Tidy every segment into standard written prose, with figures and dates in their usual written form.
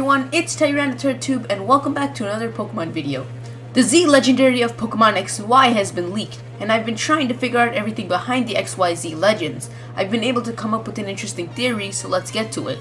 everyone, it's Tube and welcome back to another Pokemon video. The Z legendary of Pokemon XY has been leaked, and I've been trying to figure out everything behind the XYZ legends. I've been able to come up with an interesting theory, so let's get to it.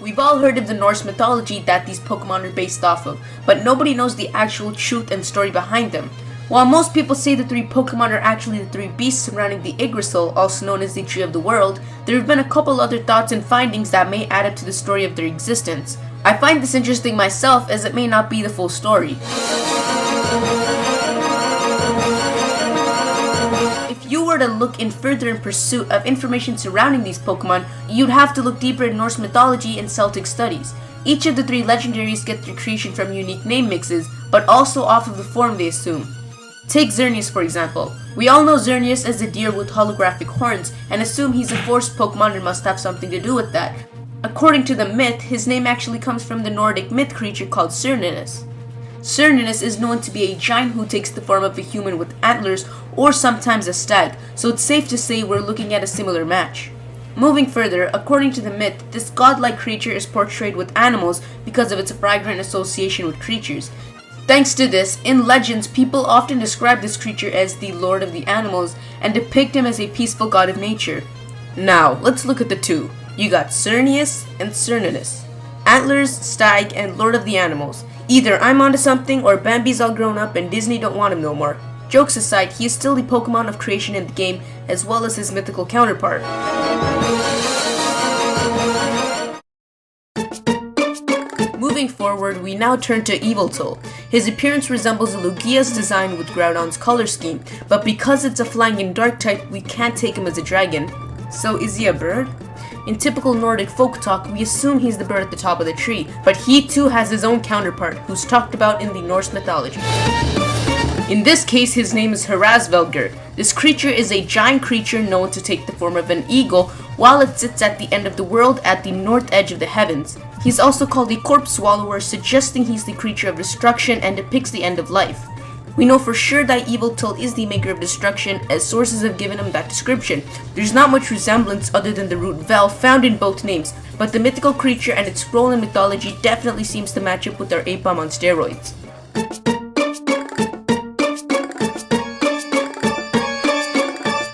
We've all heard of the Norse mythology that these Pokemon are based off of, but nobody knows the actual truth and story behind them. While most people say the three Pokemon are actually the three beasts surrounding the Yggdrasil, also known as the Tree of the World, there have been a couple other thoughts and findings that may add up to the story of their existence. I find this interesting myself as it may not be the full story. If you were to look in further in pursuit of information surrounding these Pokemon, you'd have to look deeper in Norse mythology and Celtic studies. Each of the three legendaries get their creation from unique name mixes, but also off of the form they assume. Take Xerneas for example. We all know Xerneas as a deer with holographic horns and assume he's a forest Pokemon and must have something to do with that. According to the myth, his name actually comes from the Nordic myth creature called Xerneas. Xerneas is known to be a giant who takes the form of a human with antlers or sometimes a stag, so it's safe to say we're looking at a similar match. Moving further, according to the myth, this godlike creature is portrayed with animals because of its fragrant association with creatures. Thanks to this, in legends, people often describe this creature as the Lord of the Animals and depict him as a peaceful god of nature. Now, let's look at the two. You got Xerneas and Xerneas. Antlers, stag, and Lord of the Animals. Either I'm onto something or Bambi's all grown up and Disney don't want him no more. Jokes aside, he is still the Pokemon of creation in the game as well as his mythical counterpart. Moving forward, we now turn to Yveltal. His appearance resembles a Lugia's design with Groudon's color scheme, but because it's a flying and dark type, we can't take him as a dragon. So is he a bird? In typical Nordic folk talk, we assume he's the bird at the top of the tree, but he too has his own counterpart, who's talked about in the Norse mythology. In this case, his name is Yveltal. This creature is a giant creature known to take the form of an eagle while it sits at the end of the world at the north edge of the heavens. He's also called a corpse swallower, suggesting he's the creature of destruction and depicts the end of life. We know for sure that Yveltal is the maker of destruction, as sources have given him that description. There's not much resemblance other than the root Vel found in both names, but the mythical creature and its role in mythology definitely seems to match up with our Ape Bomb on steroids.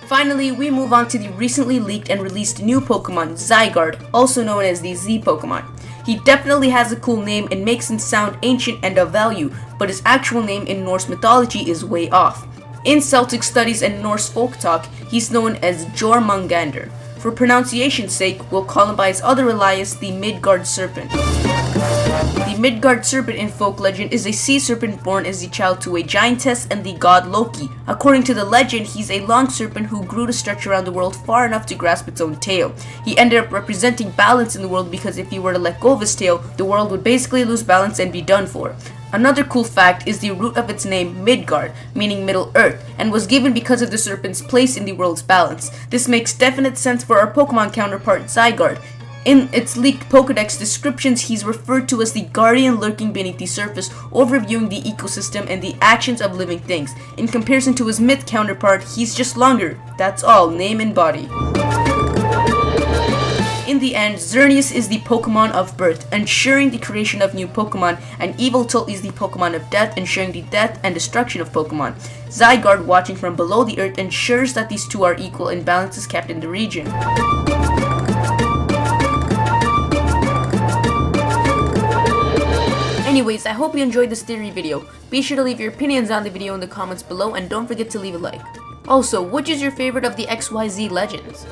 Finally, we move on to the recently leaked and released new Pokemon, Zygarde, also known as the Z Pokemon. He definitely has a cool name and makes him sound ancient and of value, but his actual name in Norse mythology is way off. In Celtic studies and Norse folk talk, he's known as Jormungandr. For pronunciation's sake, we'll call him by his other alias, the Midgard Serpent. The Midgard Serpent in folk legend is a sea serpent born as the child to a giantess and the god Loki. According to the legend, he's a long serpent who grew to stretch around the world far enough to grasp its own tail. He ended up representing balance in the world because if he were to let go of his tail, the world would basically lose balance and be done for. Another cool fact is the root of its name, Midgard, meaning Middle Earth, and was given because of the serpent's place in the world's balance. This makes definite sense for our Pokemon counterpart, Zygarde. In its leaked Pokedex descriptions, he's referred to as the guardian lurking beneath the surface, overviewing the ecosystem and the actions of living things. In comparison to his myth counterpart, he's just longer. That's all, name and body. In the end, Xerneas is the Pokemon of birth, ensuring the creation of new Pokemon, and Yveltal is the Pokemon of death, ensuring the death and destruction of Pokemon. Zygarde, watching from below the earth, ensures that these two are equal and balance is kept in the region. Anyways, I hope you enjoyed this theory video. Be sure to leave your opinions on the video in the comments below and don't forget to leave a like. Also, which is your favorite of the XYZ legends?